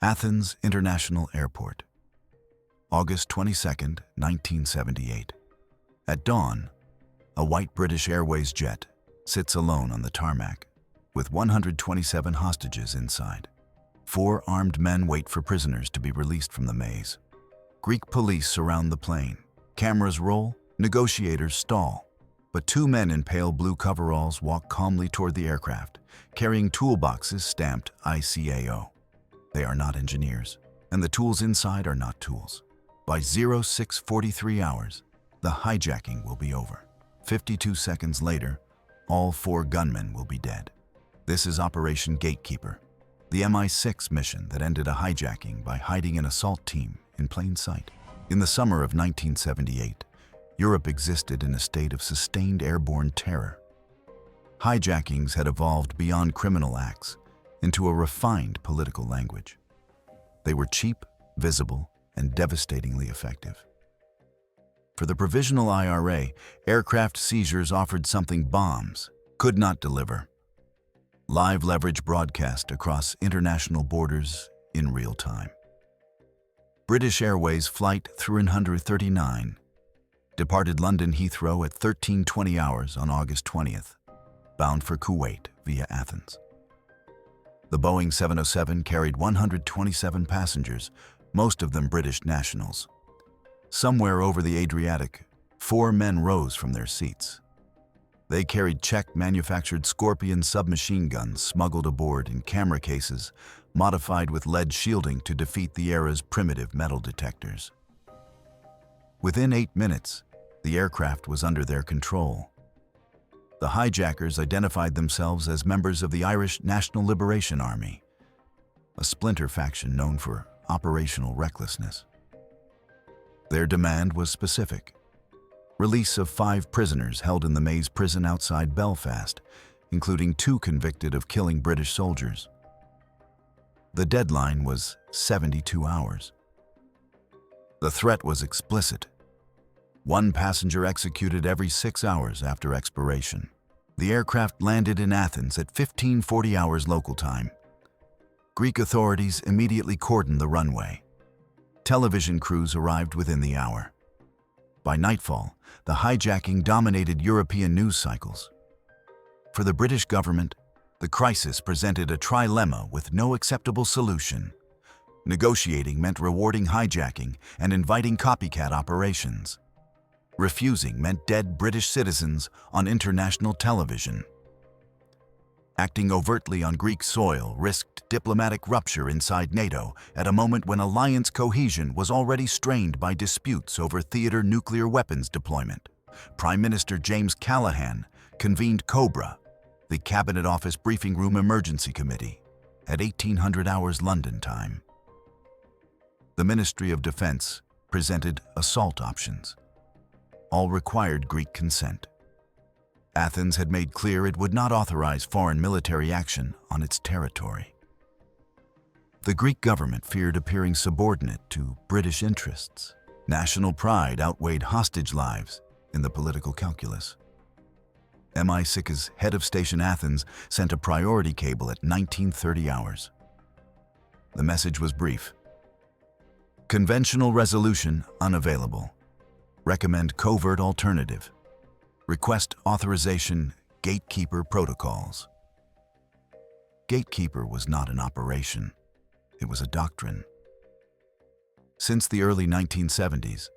Athens International Airport, August 22, 1978. At dawn, a white British Airways jet sits alone on the tarmac, with 127 hostages inside. 4 armed men wait for prisoners to be released from the maze. Greek police surround the plane. Cameras roll, negotiators stall. But 2 men in pale blue coveralls walk calmly toward the aircraft, carrying toolboxes stamped ICAO. They are not engineers, and the tools inside are not tools. By 0643 hours, the hijacking will be over. 52 seconds later, all 4 gunmen will be dead. This is Operation Gatekeeper, the MI6 mission that ended a hijacking by hiding an assault team in plain sight. In the summer of 1978, Europe existed in a state of sustained airborne terror. Hijackings had evolved beyond criminal acts into a refined political language. They were cheap, visible, and devastatingly effective. For the provisional IRA, aircraft seizures offered something bombs could not deliver: live leverage broadcast across international borders in real time. British Airways Flight 339 departed London Heathrow at 13:20 hours on August 20th, bound for Kuwait via Athens. The Boeing 707 carried 127 passengers, most of them British nationals. Somewhere over the Adriatic, 4 men rose from their seats. They carried Czech-manufactured Scorpion submachine guns smuggled aboard in camera cases modified with lead shielding to defeat the era's primitive metal detectors. Within 8 minutes, the aircraft was under their control. The hijackers identified themselves as members of the Irish National Liberation Army, a splinter faction known for operational recklessness. Their demand was specific: release of 5 prisoners held in the Maze prison outside Belfast, including 2 convicted of killing British soldiers. The deadline was 72 hours. The threat was explicit: 1 passenger executed every 6 hours after expiration. The aircraft landed in Athens at 15:40 hours local time. Greek authorities immediately cordoned the runway. Television crews arrived within the hour. By nightfall, the hijacking dominated European news cycles. For the British government, the crisis presented a trilemma with no acceptable solution. Negotiating meant rewarding hijacking and inviting copycat operations. Refusing meant dead British citizens on international television. Acting overtly on Greek soil risked diplomatic rupture inside NATO at a moment when alliance cohesion was already strained by disputes over theater nuclear weapons deployment. Prime Minister James Callaghan convened COBRA, the Cabinet Office Briefing Room Emergency Committee, at 1800 hours London time. The Ministry of Defense presented assault options. All required Greek consent. Athens had made clear it would not authorize foreign military action on its territory. The Greek government feared appearing subordinate to British interests. National pride outweighed hostage lives in the political calculus. MI6's head of station Athens sent a priority cable at 19:30 hours. The message was brief: conventional resolution unavailable. Recommend covert alternative. Request authorization Gatekeeper protocols. Gatekeeper was not an operation. It was a doctrine. Since the early 1970s,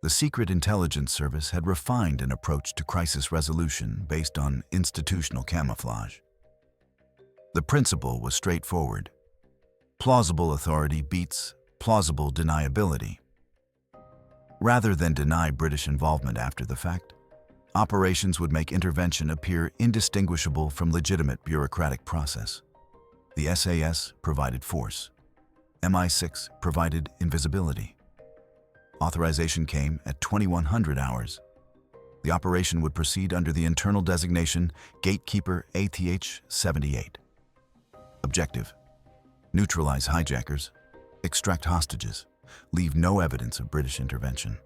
the Secret Intelligence Service had refined an approach to crisis resolution based on institutional camouflage. The principle was straightforward: plausible authority beats plausible deniability. Rather than deny British involvement after the fact, operations would make intervention appear indistinguishable from legitimate bureaucratic process. The SAS provided force. MI6 provided invisibility. Authorization came at 2100 hours. The operation would proceed under the internal designation Gatekeeper ATH-78. Objective: neutralize hijackers, extract hostages, leave no evidence of British intervention.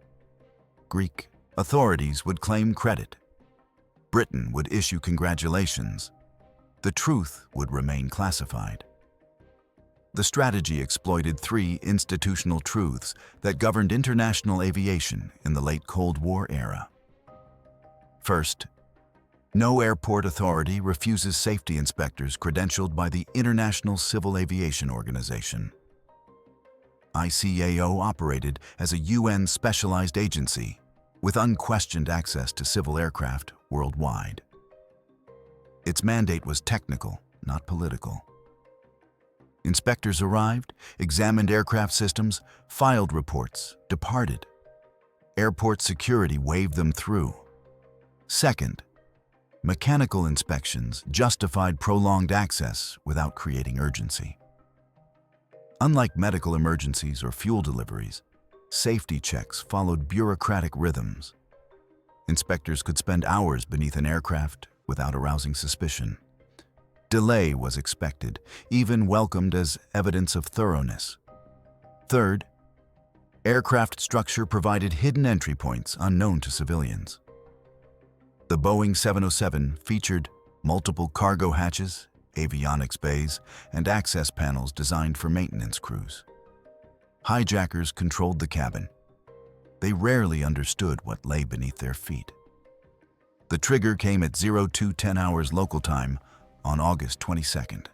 Greek authorities would claim credit. Britain would issue congratulations. The truth would remain classified. The strategy exploited three institutional truths that governed international aviation in the late Cold War era. First, no airport authority refuses safety inspectors credentialed by the International Civil Aviation Organization. ICAO operated as a UN specialized agency with unquestioned access to civil aircraft worldwide. Its mandate was technical, not political. Inspectors arrived, examined aircraft systems, filed reports, departed. Airport security waved them through. Second, mechanical inspections justified prolonged access without creating urgency. Unlike medical emergencies or fuel deliveries, safety checks followed bureaucratic rhythms. Inspectors could spend hours beneath an aircraft without arousing suspicion. Delay was expected, even welcomed as evidence of thoroughness. Third, aircraft structure provided hidden entry points unknown to civilians. The Boeing 707 featured multiple cargo hatches, avionics bays, and access panels designed for maintenance crews. Hijackers controlled the cabin. They rarely understood what lay beneath their feet. The trigger came at 0210 hours local time on August 22nd.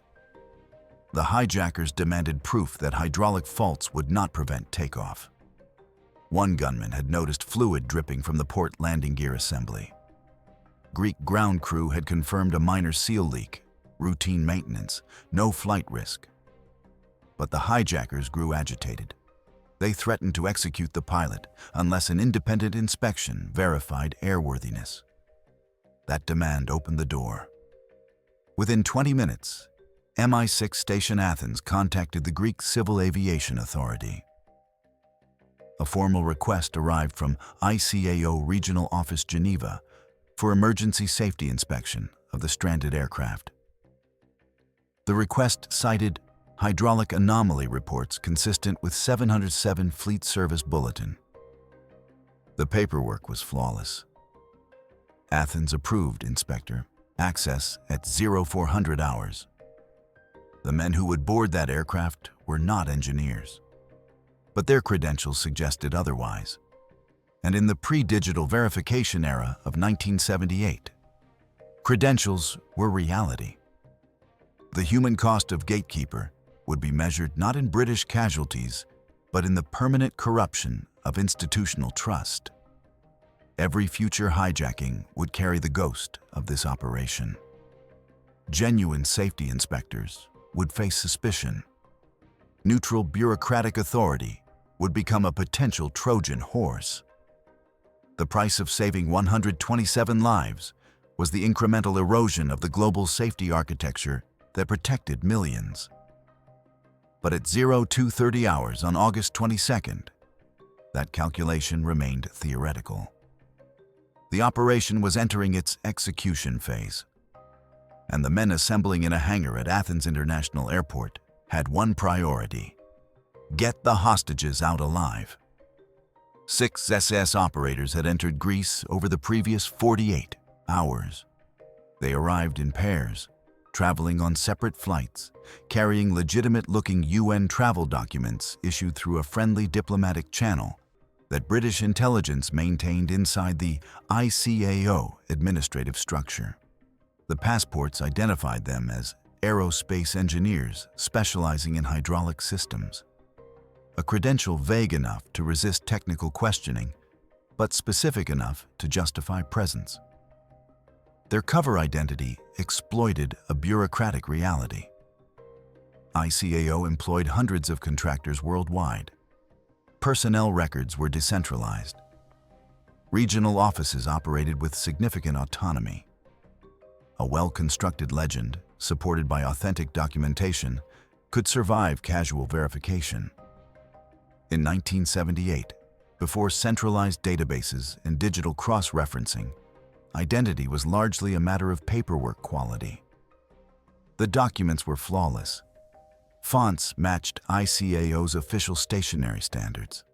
The hijackers demanded proof that hydraulic faults would not prevent takeoff. One gunman had noticed fluid dripping from the port landing gear assembly. Greek ground crew had confirmed a minor seal leak, routine maintenance, no flight risk. But the hijackers grew agitated. They threatened to execute the pilot unless an independent inspection verified airworthiness. That demand opened the door. Within 20 minutes, MI6 Station Athens contacted the Greek Civil Aviation Authority. A formal request arrived from ICAO Regional Office Geneva for emergency safety inspection of the stranded aircraft. The request cited hydraulic anomaly reports consistent with 707 Fleet Service Bulletin. The paperwork was flawless. Athens approved, Inspector. Access at 0400 hours. The men who would board that aircraft were not engineers, but their credentials suggested otherwise. And in the pre-digital verification era of 1978, credentials were reality. The human cost of Gatekeeper would be measured not in British casualties, but in the permanent corruption of institutional trust. Every future hijacking would carry the ghost of this operation. Genuine safety inspectors would face suspicion. Neutral bureaucratic authority would become a potential Trojan horse. The price of saving 127 lives was the incremental erosion of the global safety architecture that protected millions. But at 0230 hours on August 22nd, that calculation remained theoretical. The operation was entering its execution phase, and the men assembling in a hangar at Athens International Airport had one priority: get the hostages out alive. 6 SS operators had entered Greece over the previous 48 hours. They arrived in pairs, traveling on separate flights, carrying legitimate-looking UN travel documents issued through a friendly diplomatic channel that British intelligence maintained inside the ICAO administrative structure. The passports identified them as aerospace engineers specializing in hydraulic systems. A credential vague enough to resist technical questioning, but specific enough to justify presence. Their cover identity exploited a bureaucratic reality. ICAO employed hundreds of contractors worldwide. Personnel records were decentralized. Regional offices operated with significant autonomy. A well-constructed legend, supported by authentic documentation, could survive casual verification. In 1978, before centralized databases and digital cross-referencing, identity was largely a matter of paperwork quality. The documents were flawless. Fonts matched ICAO's official stationery standards.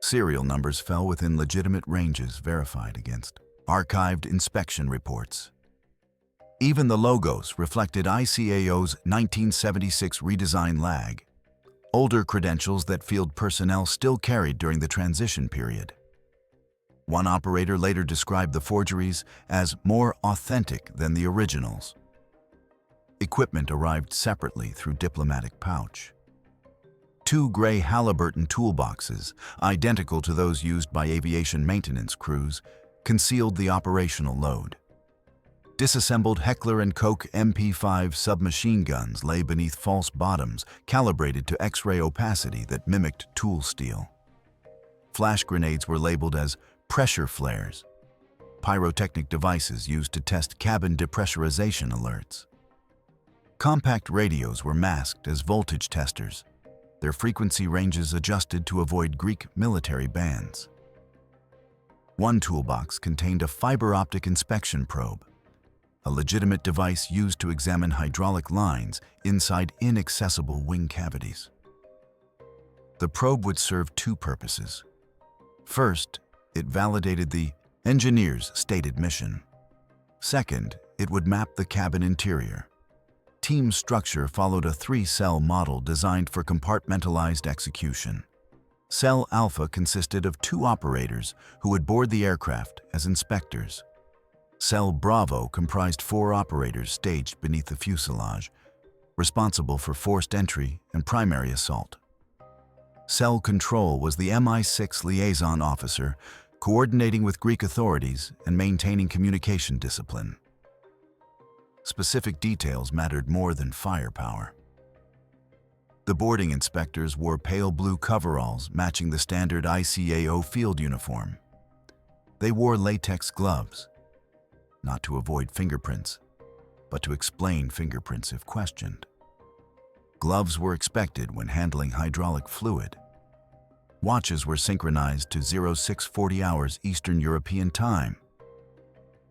Serial numbers fell within legitimate ranges verified against archived inspection reports. Even the logos reflected ICAO's 1976 redesign lag, older credentials that field personnel still carried during the transition period. One operator later described the forgeries as more authentic than the originals. Equipment arrived separately through diplomatic pouch. 2 gray Halliburton toolboxes, identical to those used by aviation maintenance crews, concealed the operational load. Disassembled Heckler Koch MP5 submachine guns lay beneath false bottoms calibrated to X-ray opacity that mimicked tool steel. Flash grenades were labeled as pressure flares, pyrotechnic devices used to test cabin depressurization alerts. Compact radios were masked as voltage testers, their frequency ranges adjusted to avoid Greek military bands. One toolbox contained a fiber optic inspection probe, a legitimate device used to examine hydraulic lines inside inaccessible wing cavities. The probe would serve 2 purposes. First, it validated the engineer's stated mission. Second, it would map the cabin interior. Team structure followed a 3-cell model designed for compartmentalized execution. Cell Alpha consisted of 2 operators who would board the aircraft as inspectors. Cell Bravo comprised 4 operators staged beneath the fuselage, responsible for forced entry and primary assault. Cell Control was the MI6 liaison officer, coordinating with Greek authorities and maintaining communication discipline. Specific details mattered more than firepower. The boarding inspectors wore pale blue coveralls matching the standard ICAO field uniform. They wore latex gloves, not to avoid fingerprints, but to explain fingerprints if questioned. Gloves were expected when handling hydraulic fluid. Watches were synchronized to 0640 hours Eastern European Time.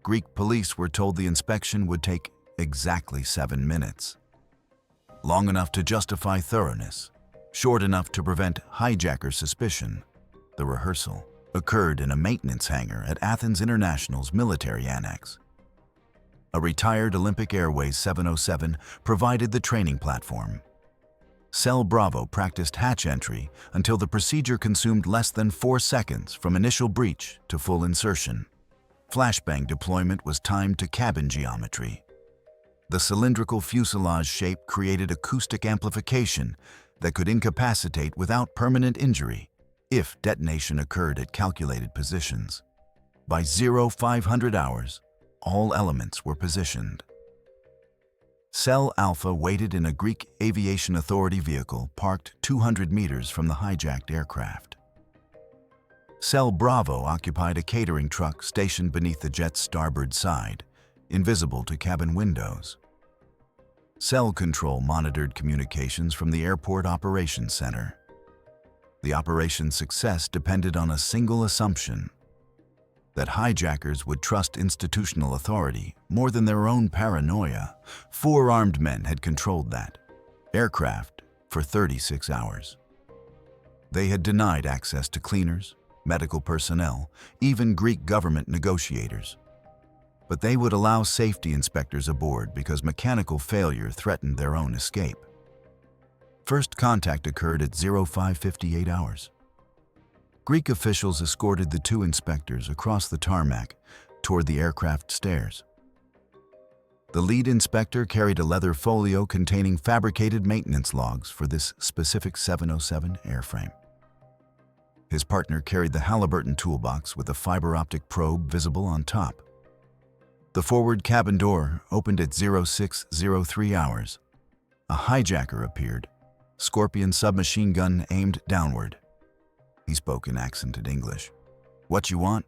Greek police were told the inspection would take exactly 7 minutes. Long enough to justify thoroughness, short enough to prevent hijacker suspicion. The rehearsal occurred in a maintenance hangar at Athens International's military annex. A retired Olympic Airways 707 provided the training platform. Cell Bravo practiced hatch entry until the procedure consumed less than 4 seconds from initial breach to full insertion. Flashbang deployment was timed to cabin geometry. The cylindrical fuselage shape created acoustic amplification that could incapacitate without permanent injury if detonation occurred at calculated positions. By 0500 hours, all elements were positioned. Cell Alpha waited in a Greek Aviation Authority vehicle parked 200 meters from the hijacked aircraft. Cell Bravo occupied a catering truck stationed beneath the jet's starboard side, invisible to cabin windows. Cell Control monitored communications from the Airport Operations Center. The operation's success depended on a single assumption: that hijackers would trust institutional authority more than their own paranoia. 4 armed men had controlled that aircraft for 36 hours. They had denied access to cleaners, medical personnel, even Greek government negotiators. But they would allow safety inspectors aboard because mechanical failure threatened their own escape. First contact occurred at 0558 hours. Greek officials escorted the 2 inspectors across the tarmac toward the aircraft stairs. The lead inspector carried a leather folio containing fabricated maintenance logs for this specific 707 airframe. His partner carried the Halliburton toolbox with a fiber optic probe visible on top. The forward cabin door opened at 0603 hours. A hijacker appeared, Scorpion submachine gun aimed downward. He spoke in accented English. "What you want?"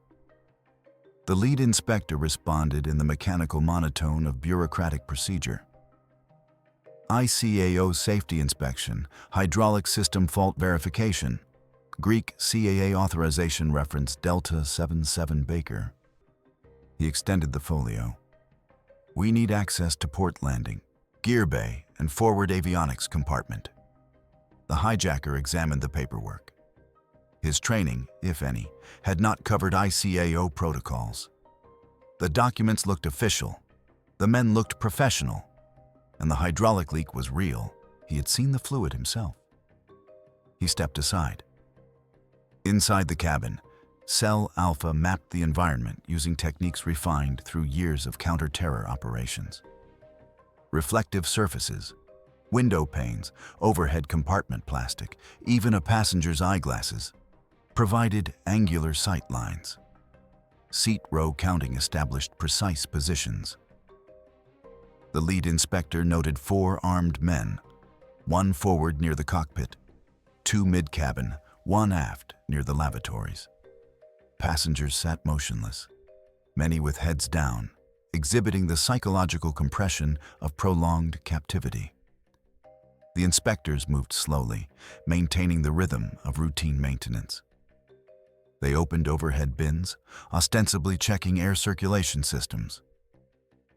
The lead inspector responded in the mechanical monotone of bureaucratic procedure. ICAO safety inspection, hydraulic system fault verification, Greek CAA authorization reference Delta 77 Baker. He extended the folio. "We need access to port landing, gear bay, and forward avionics compartment." The hijacker examined the paperwork. His training, if any, had not covered ICAO protocols. The documents looked official, The men looked professional, and the hydraulic leak was real. He had seen the fluid himself. He stepped aside. Inside the cabin, Cell Alpha mapped the environment using techniques refined through years of counter-terror operations. Reflective surfaces, window panes, overhead compartment plastic, even a passenger's eyeglasses, provided angular sight lines. Seat row counting established precise positions. The lead inspector noted 4 armed men, 1 forward near the cockpit, 2 mid-cabin, 1 aft near the lavatories. Passengers sat motionless, many with heads down, exhibiting the psychological compression of prolonged captivity. The inspectors moved slowly, maintaining the rhythm of routine maintenance. They opened overhead bins, ostensibly checking air circulation systems.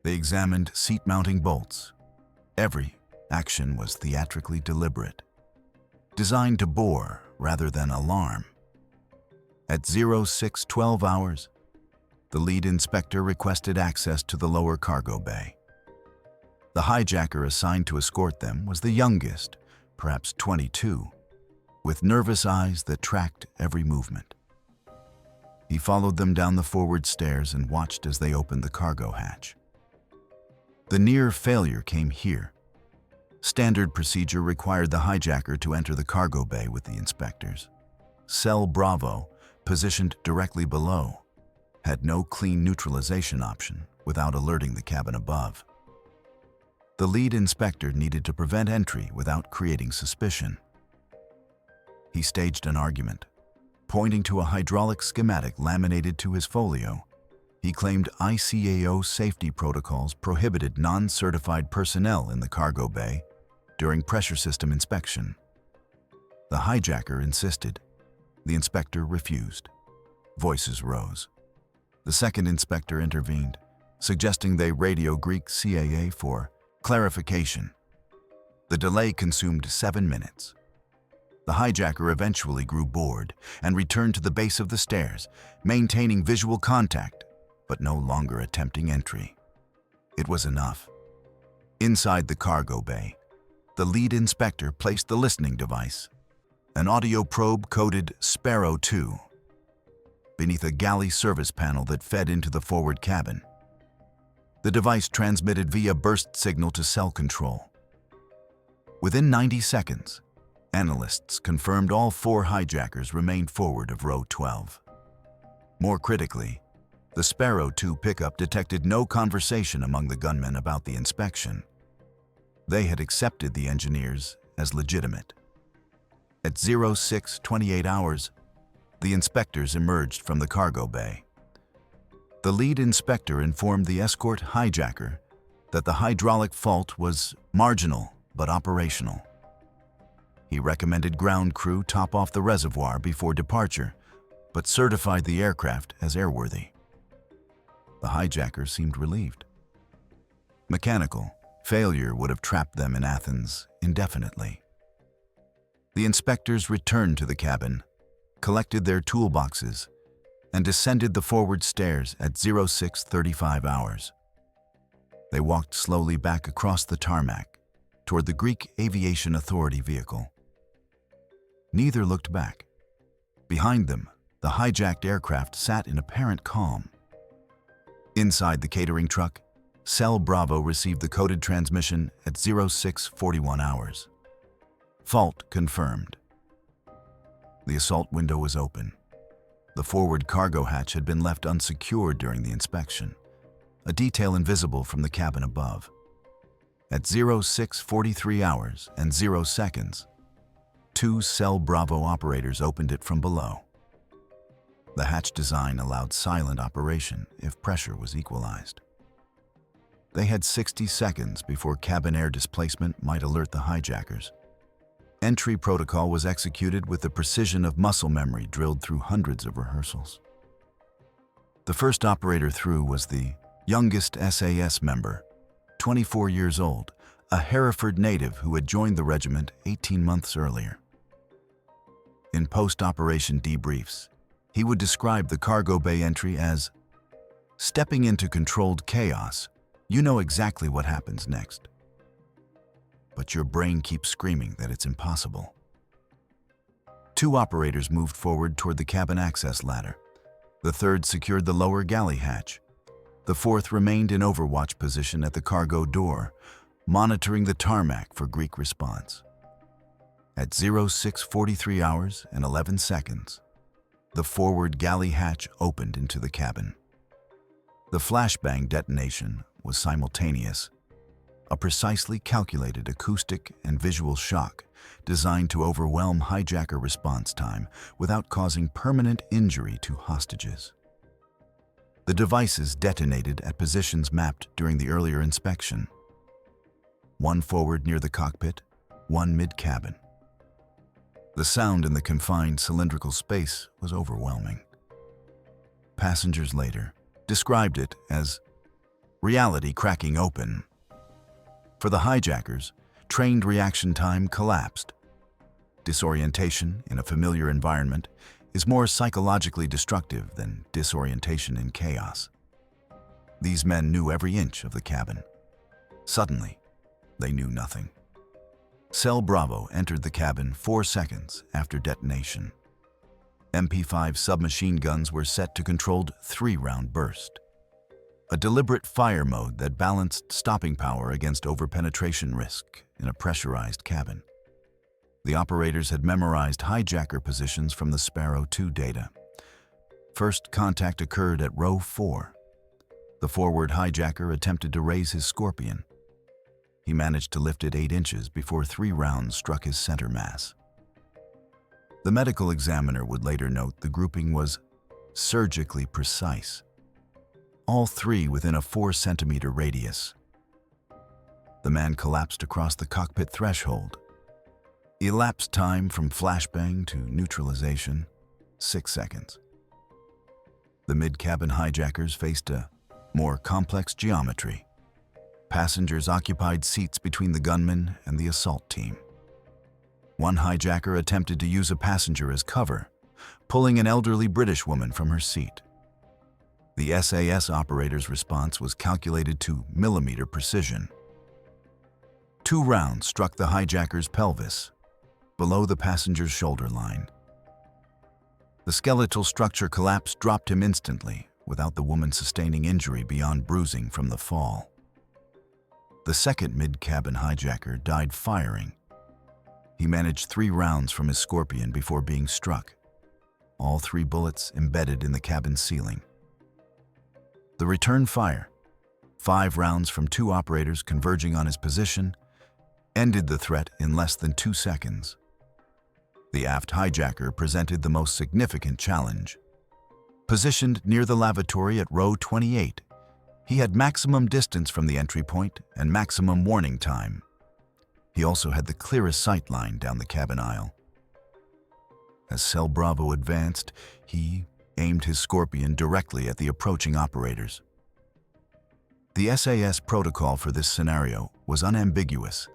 They examined seat-mounting bolts. Every action was theatrically deliberate, designed to bore rather than alarm. At 06:12 hours, the lead inspector requested access to the lower cargo bay. The hijacker assigned to escort them was the youngest, perhaps 22, with nervous eyes that tracked every movement. He followed them down the forward stairs and watched as they opened the cargo hatch. The near failure came here. Standard procedure required the hijacker to enter the cargo bay with the inspectors. Cell Bravo, positioned directly below, had no clean neutralization option without alerting the cabin above. The lead inspector needed to prevent entry without creating suspicion. He staged an argument. Pointing to a hydraulic schematic laminated to his folio, he claimed ICAO safety protocols prohibited non-certified personnel in the cargo bay during pressure system inspection. The hijacker insisted. The inspector refused. Voices rose. The second inspector intervened, suggesting they radio Greek CAA for clarification. The delay consumed 7 minutes. The hijacker eventually grew bored and returned to the base of the stairs, maintaining visual contact, but no longer attempting entry. It was enough. Inside the cargo bay, the lead inspector placed the listening device, an audio probe coded Sparrow 2, beneath a galley service panel that fed into the forward cabin. The device transmitted via burst signal to cell control. Within 90 seconds, analysts confirmed all 4 hijackers remained forward of row 12. More critically, the Sparrow 2 pickup detected no conversation among the gunmen about the inspection. They had accepted the engineers as legitimate. At 06:28 hours, the inspectors emerged from the cargo bay. The lead inspector informed the escort hijacker that the hydraulic fault was marginal but operational. He recommended ground crew top off the reservoir before departure, but certified the aircraft as airworthy. The hijacker seemed relieved. Mechanical failure would have trapped them in Athens indefinitely. The inspectors returned to the cabin, collected their toolboxes, and descended the forward stairs at 06:35 hours. They walked slowly back across the tarmac toward the Greek Aviation Authority vehicle. Neither looked back. Behind them, the hijacked aircraft sat in apparent calm. Inside the catering truck, Cell Bravo received the coded transmission at 06:41 hours. Fault confirmed. The assault window was open. The forward cargo hatch had been left unsecured during the inspection, a detail invisible from the cabin above. At 06:43 hours and 0 seconds, 2 Cell Bravo operators opened it from below. The hatch design allowed silent operation if pressure was equalized. They had 60 seconds before cabin air displacement might alert the hijackers. Entry protocol was executed with the precision of muscle memory drilled through hundreds of rehearsals. The first operator through was the youngest SAS member, 24 years old, a Hereford native who had joined the regiment 18 months earlier. In post-operation debriefs, he would describe the cargo bay entry as stepping into controlled chaos You know exactly what happens next, but your brain keeps screaming that it's impossible. Two operators moved forward toward the cabin access ladder. The third secured the lower galley hatch. The fourth remained in overwatch position at the cargo door, monitoring the tarmac for Greek response. At 06:43 hours and 11 seconds, the forward galley hatch opened into the cabin. The flashbang detonation was simultaneous, a precisely calculated acoustic and visual shock designed to overwhelm hijacker response time without causing permanent injury to hostages. The devices detonated at positions mapped during the earlier inspection. One forward near the cockpit, one mid-cabin. The sound in the confined cylindrical space was overwhelming. Passengers later described it as reality cracking open. For the hijackers, trained reaction time collapsed. Disorientation in a familiar environment is more psychologically destructive than disorientation in chaos. These men knew every inch of the cabin. Suddenly, they knew nothing. Cell Bravo entered the cabin 4 seconds after detonation. MP5 submachine guns were set to controlled 3-round burst, a deliberate fire mode that balanced stopping power against overpenetration risk in a pressurized cabin. The operators had memorized hijacker positions from the Sparrow 2 data. First contact occurred at row 4. The forward hijacker attempted to raise his Scorpion. He managed to lift it 8 inches before 3 rounds struck his center mass. The medical examiner would later note the grouping was surgically precise, all 3 within a 4-centimeter radius. The man collapsed across the cockpit threshold. Elapsed time from flashbang to neutralization, 6 seconds. The mid-cabin hijackers faced a more complex geometry. Passengers occupied seats between the gunman and the assault team. One hijacker attempted to use a passenger as cover, pulling an elderly British woman from her seat. The SAS operator's response was calculated to millimeter precision. 2 rounds struck the hijacker's pelvis, below the passenger's shoulder line. The skeletal structure collapse dropped him instantly, without the woman sustaining injury beyond bruising from the fall. The second mid-cabin hijacker died firing. He managed 3 rounds from his Scorpion before being struck, all 3 bullets embedded in the cabin ceiling. The return fire, 5 rounds from 2 operators converging on his position, ended the threat in less than 2 seconds. The aft hijacker presented the most significant challenge. Positioned near the lavatory at row 28, he had maximum distance from the entry point and maximum warning time. He also had the clearest sight line down the cabin aisle. As Cell Bravo advanced, he aimed his Scorpion directly at the approaching operators. The SAS protocol for this scenario was unambiguous: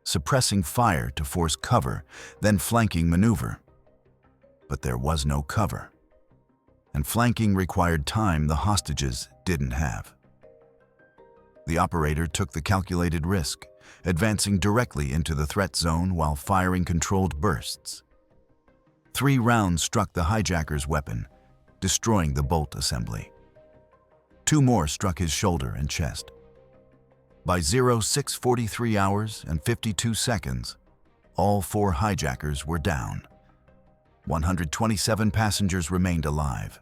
suppressing fire to force cover, then flanking maneuver. But there was no cover, and flanking required time the hostages didn't have. The operator took the calculated risk, advancing directly into the threat zone while firing controlled bursts. 3 rounds struck the hijacker's weapon, destroying the bolt assembly. 2 more struck his shoulder and chest. By 06:43 hours and 52 seconds, all 4 hijackers were down. 127 passengers remained alive.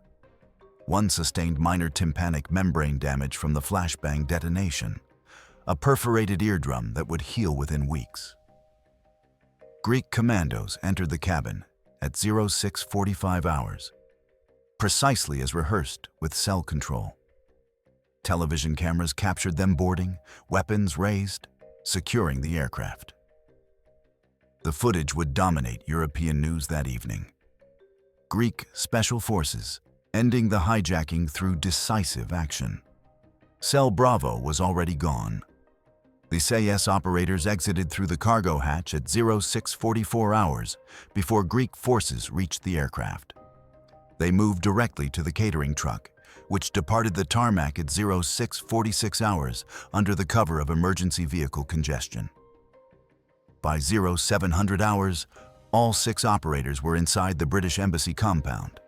1 sustained minor tympanic membrane damage from the flashbang detonation, a perforated eardrum that would heal within weeks. Greek commandos entered the cabin at 06:45 hours, precisely as rehearsed with cell control. Television cameras captured them boarding, weapons raised, securing the aircraft. The footage would dominate European news that evening. Greek special forces ending the hijacking through decisive action. Cell Bravo was already gone. The SAS operators exited through the cargo hatch at 06:44 hours before Greek forces reached the aircraft. They moved directly to the catering truck, which departed the tarmac at 06:46 hours under the cover of emergency vehicle congestion. By 0700 hours, all 6 operators were inside the British Embassy compound.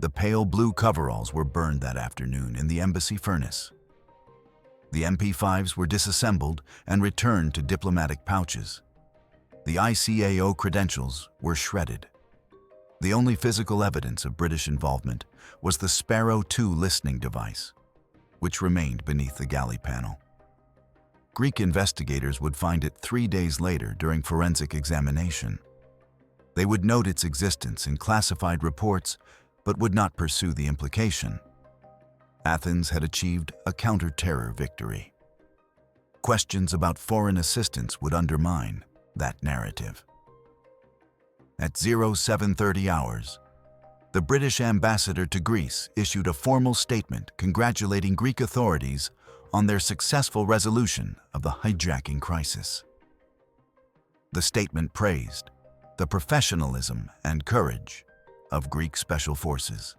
The pale blue coveralls were burned that afternoon in the embassy furnace. The MP5s were disassembled and returned to diplomatic pouches. The ICAO credentials were shredded. The only physical evidence of British involvement was the Sparrow 2 listening device, which remained beneath the galley panel. Greek investigators would find it 3 days later during forensic examination. They would note its existence in classified reports, but would not pursue the implication. Athens had achieved a counter-terror victory. Questions about foreign assistance would undermine that narrative. At 0730 hours, the British ambassador to Greece issued a formal statement congratulating Greek authorities on their successful resolution of the hijacking crisis. The statement praised the professionalism and courage of Greek special forces.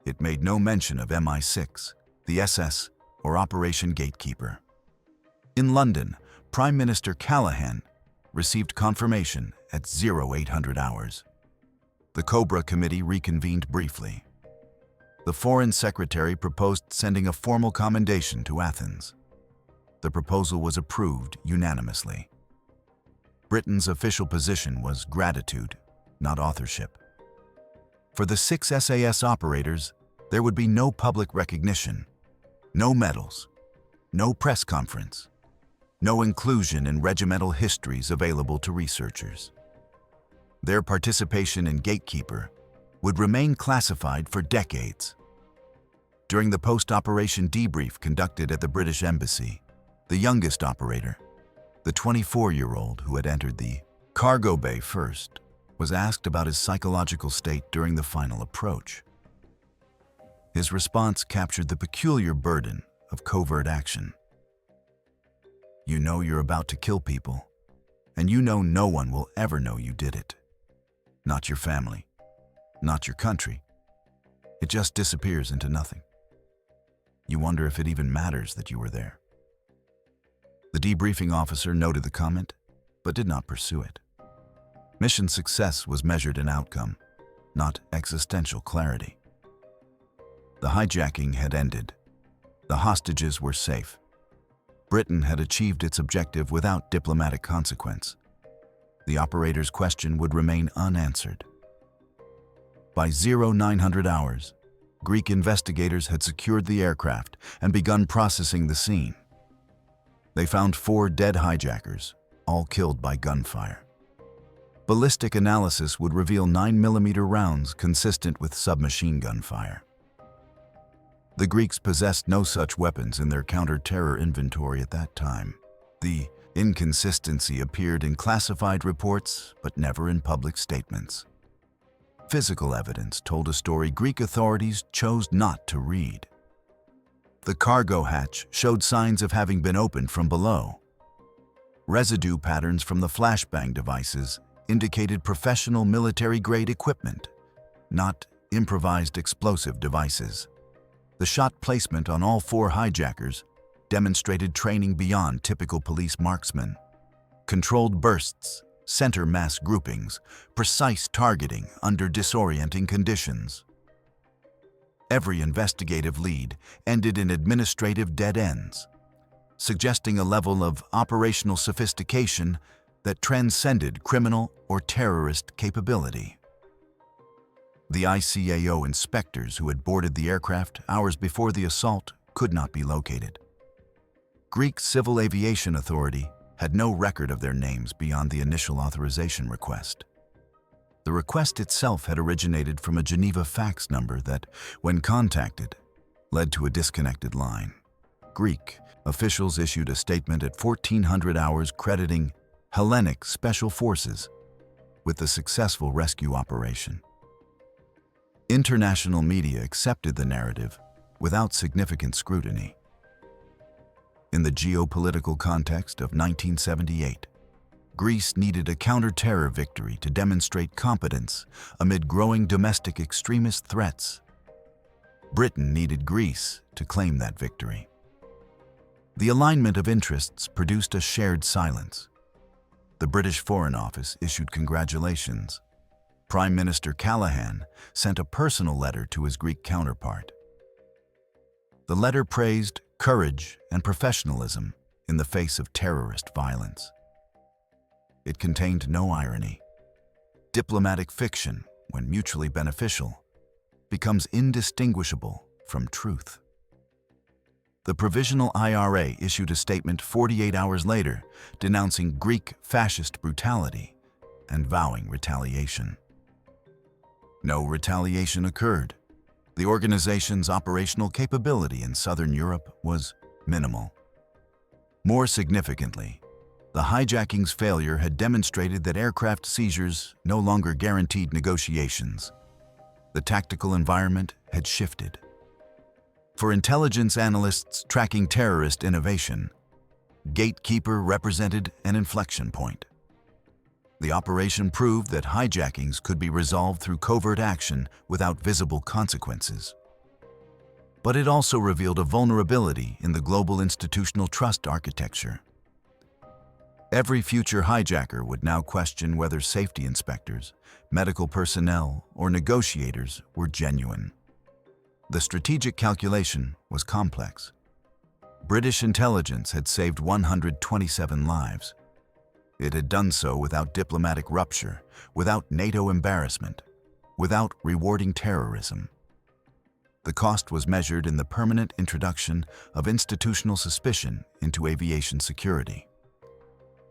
It made no mention of MI6, the SS, or Operation Gatekeeper. In London, Prime Minister Callaghan received confirmation at 0800 hours. The Cobra Committee reconvened briefly. The Foreign Secretary proposed sending a formal commendation to Athens. The proposal was approved unanimously. Britain's official position was gratitude, not authorship. For the 6 SAS operators, there would be no public recognition, no medals, no press conference, no inclusion in regimental histories available to researchers. Their participation in Gatekeeper would remain classified for decades. During the post-operation debrief conducted at the British Embassy, the youngest operator, the 24-year-old who had entered the cargo bay first, was asked about his psychological state during the final approach. His response captured the peculiar burden of covert action. You know you're about to kill people, and you know no one will ever know you did it. Not your family, not your country. It just disappears into nothing. You wonder if it even matters that you were there. The debriefing officer noted the comment, but did not pursue it. Mission success was measured in outcome, not existential clarity. The hijacking had ended. The hostages were safe. Britain had achieved its objective without diplomatic consequence. The operator's question would remain unanswered. By 0900 hours, Greek investigators had secured the aircraft and begun processing the scene. They found 4 dead hijackers, all killed by gunfire. Ballistic analysis would reveal 9mm rounds consistent with submachine gun fire. The Greeks possessed no such weapons in their counter-terror inventory at that time. The inconsistency appeared in classified reports, but never in public statements. Physical evidence told a story Greek authorities chose not to read. The cargo hatch showed signs of having been opened from below. Residue patterns from the flashbang devices indicated professional military-grade equipment, not improvised explosive devices. The shot placement on all 4 hijackers demonstrated training beyond typical police marksmen. Controlled bursts, center mass groupings, precise targeting under disorienting conditions. Every investigative lead ended in administrative dead ends, suggesting a level of operational sophistication that transcended criminal or terrorist capability. The ICAO inspectors who had boarded the aircraft hours before the assault could not be located. Greek Civil Aviation Authority had no record of their names beyond the initial authorization request. The request itself had originated from a Geneva fax number that, when contacted, led to a disconnected line. Greek officials issued a statement at 1400 hours crediting Hellenic Special Forces with the successful rescue operation. International media accepted the narrative without significant scrutiny. In the geopolitical context of 1978, Greece needed a counter-terror victory to demonstrate competence amid growing domestic extremist threats. Britain needed Greece to claim that victory. The alignment of interests produced a shared silence. The British Foreign Office issued congratulations. Prime Minister Callaghan sent a personal letter to his Greek counterpart. The letter praised courage and professionalism in the face of terrorist violence. It contained no irony. Diplomatic fiction, when mutually beneficial, becomes indistinguishable from truth. The Provisional IRA issued a statement 48 hours later denouncing Greek fascist brutality and vowing retaliation. No retaliation occurred. The organization's operational capability in southern Europe was minimal. More significantly, the hijacking's failure had demonstrated that aircraft seizures no longer guaranteed negotiations. The tactical environment had shifted. For intelligence analysts tracking terrorist innovation, Gatekeeper represented an inflection point. The operation proved that hijackings could be resolved through covert action without visible consequences. But it also revealed a vulnerability in the global institutional trust architecture. Every future hijacker would now question whether safety inspectors, medical personnel, or negotiators were genuine. The strategic calculation was complex. British intelligence had saved 127 lives. It had done so without diplomatic rupture, without NATO embarrassment, without rewarding terrorism. The cost was measured in the permanent introduction of institutional suspicion into aviation security.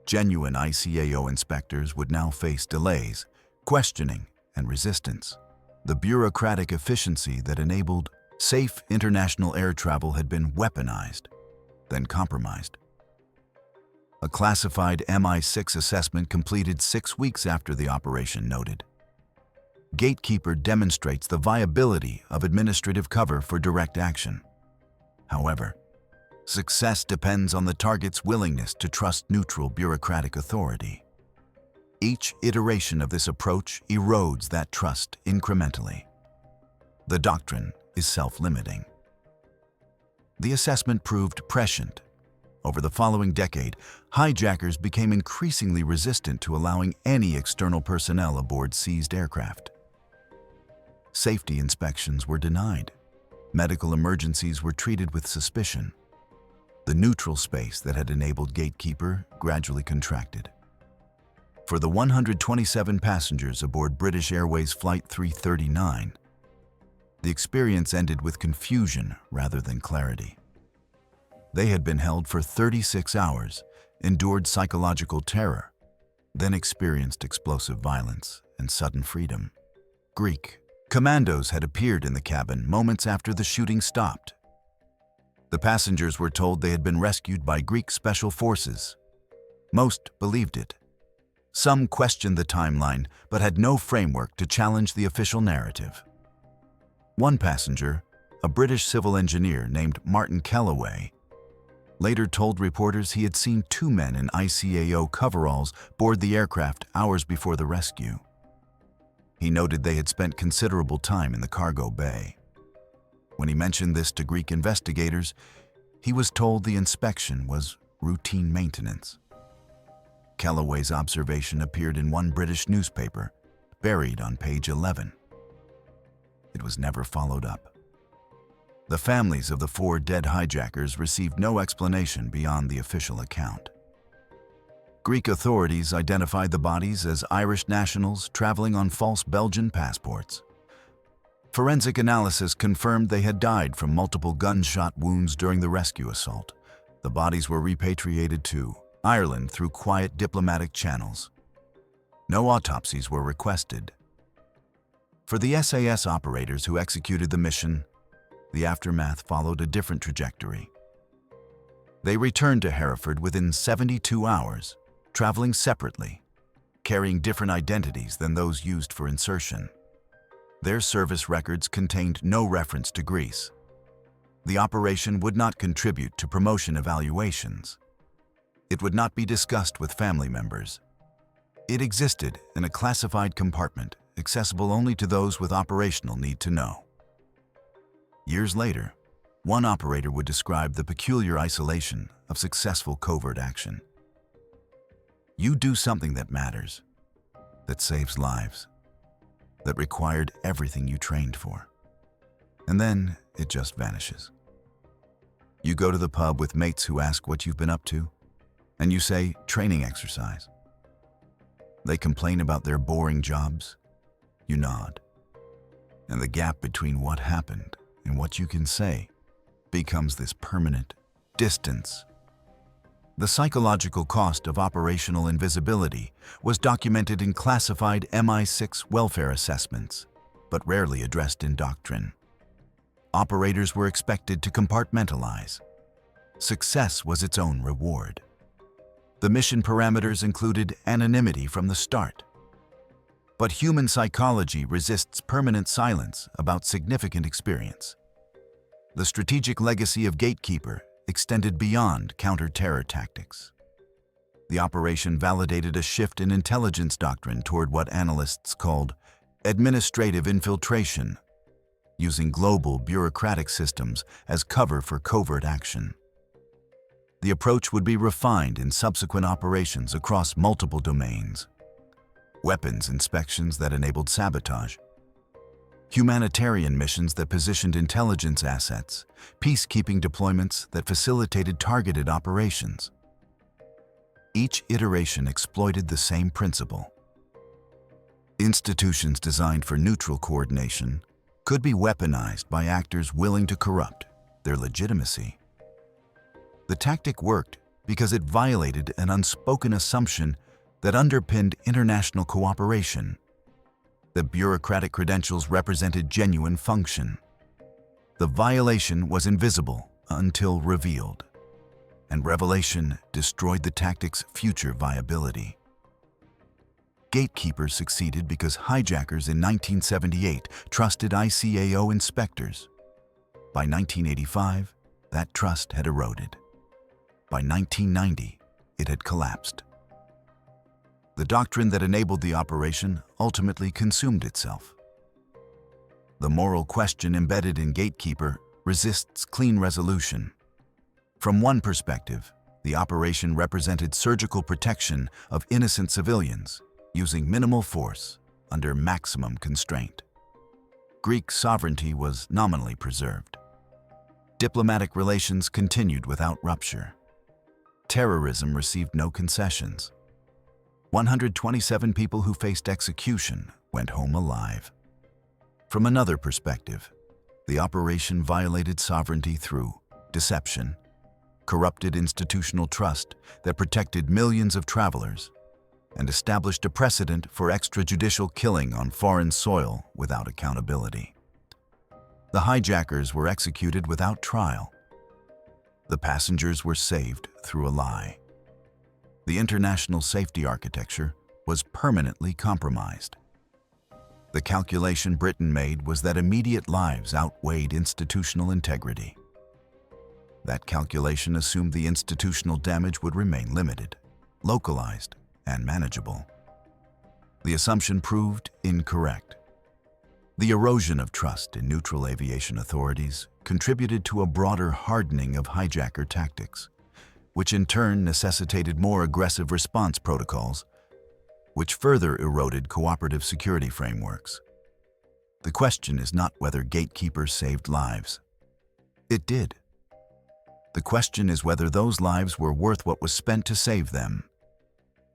Genuine ICAO inspectors would now face delays, questioning, and resistance. The bureaucratic efficiency that enabled safe international air travel had been weaponized, then compromised. A classified MI6 assessment completed 6 weeks after the operation noted, Gatekeeper demonstrates the viability of administrative cover for direct action. However, success depends on the target's willingness to trust neutral bureaucratic authority. Each iteration of this approach erodes that trust incrementally. The doctrine is self-limiting. The assessment proved prescient. Over the following decade, hijackers became increasingly resistant to allowing any external personnel aboard seized aircraft. Safety inspections were denied. Medical emergencies were treated with suspicion. The neutral space that had enabled Gatekeeper gradually contracted. For the 127 passengers aboard British Airways Flight 339, the experience ended with confusion rather than clarity. They had been held for 36 hours, endured psychological terror, then experienced explosive violence and sudden freedom. Greek commandos had appeared in the cabin moments after the shooting stopped. The passengers were told they had been rescued by Greek special forces. Most believed it. Some questioned the timeline, but had no framework to challenge the official narrative. One passenger, a British civil engineer named Martin Kellaway, later told reporters he had seen 2 men in ICAO coveralls board the aircraft hours before the rescue. He noted they had spent considerable time in the cargo bay. When he mentioned this to Greek investigators, he was told the inspection was routine maintenance. Kellaway's observation appeared in one British newspaper, buried on page 11. It was never followed up. The families of the 4 dead hijackers received no explanation beyond the official account. Greek authorities identified the bodies as Irish nationals traveling on false Belgian passports. Forensic analysis confirmed they had died from multiple gunshot wounds during the rescue assault. The bodies were repatriated to Ireland through quiet diplomatic channels. No autopsies were requested. For the SAS operators who executed the mission, the aftermath followed a different trajectory. They returned to Hereford within 72 hours, traveling separately, carrying different identities than those used for insertion. Their service records contained no reference to Greece. The operation would not contribute to promotion evaluations. It would not be discussed with family members. It existed in a classified compartment, accessible only to those with operational need to know. Years later, one operator would describe the peculiar isolation of successful covert action. You do something that matters, that saves lives, that required everything you trained for. And then it just vanishes. You go to the pub with mates who ask what you've been up to, and you say, training exercise. They complain about their boring jobs. You nod. And the gap between what happened and what you can say becomes this permanent distance. The psychological cost of operational invisibility was documented in classified MI6 welfare assessments, but rarely addressed in doctrine. Operators were expected to compartmentalize. Success was its own reward. The mission parameters included anonymity from the start. But human psychology resists permanent silence about significant experience. The strategic legacy of Gatekeeper extended beyond counter-terror tactics. The operation validated a shift in intelligence doctrine toward what analysts called administrative infiltration, using global bureaucratic systems as cover for covert action. The approach would be refined in subsequent operations across multiple domains. Weapons inspections that enabled sabotage, humanitarian missions that positioned intelligence assets, peacekeeping deployments that facilitated targeted operations. Each iteration exploited the same principle. Institutions designed for neutral coordination could be weaponized by actors willing to corrupt their legitimacy. The tactic worked because it violated an unspoken assumption that underpinned international cooperation. The bureaucratic credentials represented genuine function. The violation was invisible until revealed, and revelation destroyed the tactic's future viability. Gatekeeper succeeded because hijackers in 1978 trusted ICAO inspectors. By 1985, that trust had eroded. By 1990, it had collapsed. The doctrine that enabled the operation ultimately consumed itself. The moral question embedded in Gatekeeper resists clean resolution. From one perspective, the operation represented surgical protection of innocent civilians, using minimal force under maximum constraint. Greek sovereignty was nominally preserved. Diplomatic relations continued without rupture. Terrorism received no concessions. 127 people who faced execution went home alive. From another perspective, the operation violated sovereignty through deception, corrupted institutional trust that protected millions of travelers, and established a precedent for extrajudicial killing on foreign soil without accountability. The hijackers were executed without trial. The passengers were saved through a lie. The international safety architecture was permanently compromised. The calculation Britain made was that immediate lives outweighed institutional integrity. That calculation assumed the institutional damage would remain limited, localized, and manageable. The assumption proved incorrect. The erosion of trust in neutral aviation authorities contributed to a broader hardening of hijacker tactics, which in turn necessitated more aggressive response protocols, which further eroded cooperative security frameworks. The question is not whether Gatekeeper saved lives. It did. The question is whether those lives were worth what was spent to save them,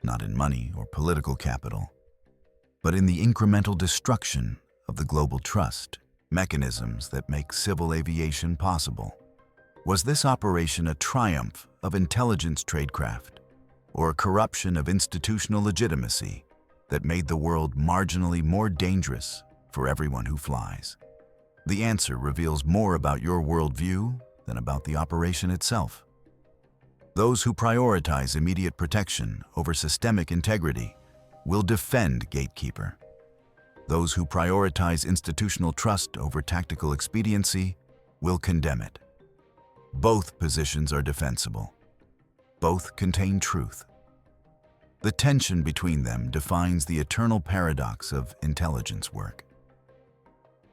not in money or political capital, but in the incremental destruction of the global trust mechanisms that make civil aviation possible. Was this operation a triumph of intelligence tradecraft, or a corruption of institutional legitimacy that made the world marginally more dangerous for everyone who flies? The answer reveals more about your worldview than about the operation itself. Those who prioritize immediate protection over systemic integrity will defend Gatekeeper. Those who prioritize institutional trust over tactical expediency will condemn it. Both positions are defensible. Both contain truth. The tension between them defines the eternal paradox of intelligence work.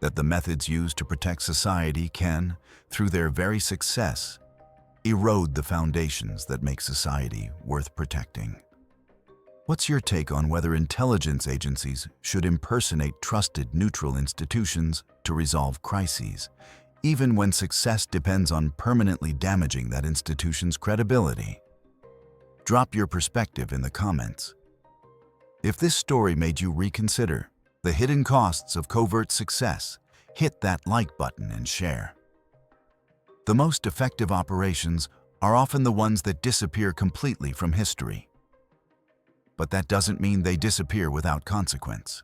that the methods used to protect society can, through their very success, erode the foundations that make society worth protecting. What's your take on whether intelligence agencies should impersonate trusted neutral institutions to resolve crises, even when success depends on permanently damaging that institution's credibility? Drop your perspective in the comments. If this story made you reconsider the hidden costs of covert success, hit that like button and share. The most effective operations are often the ones that disappear completely from history. But that doesn't mean they disappear without consequence.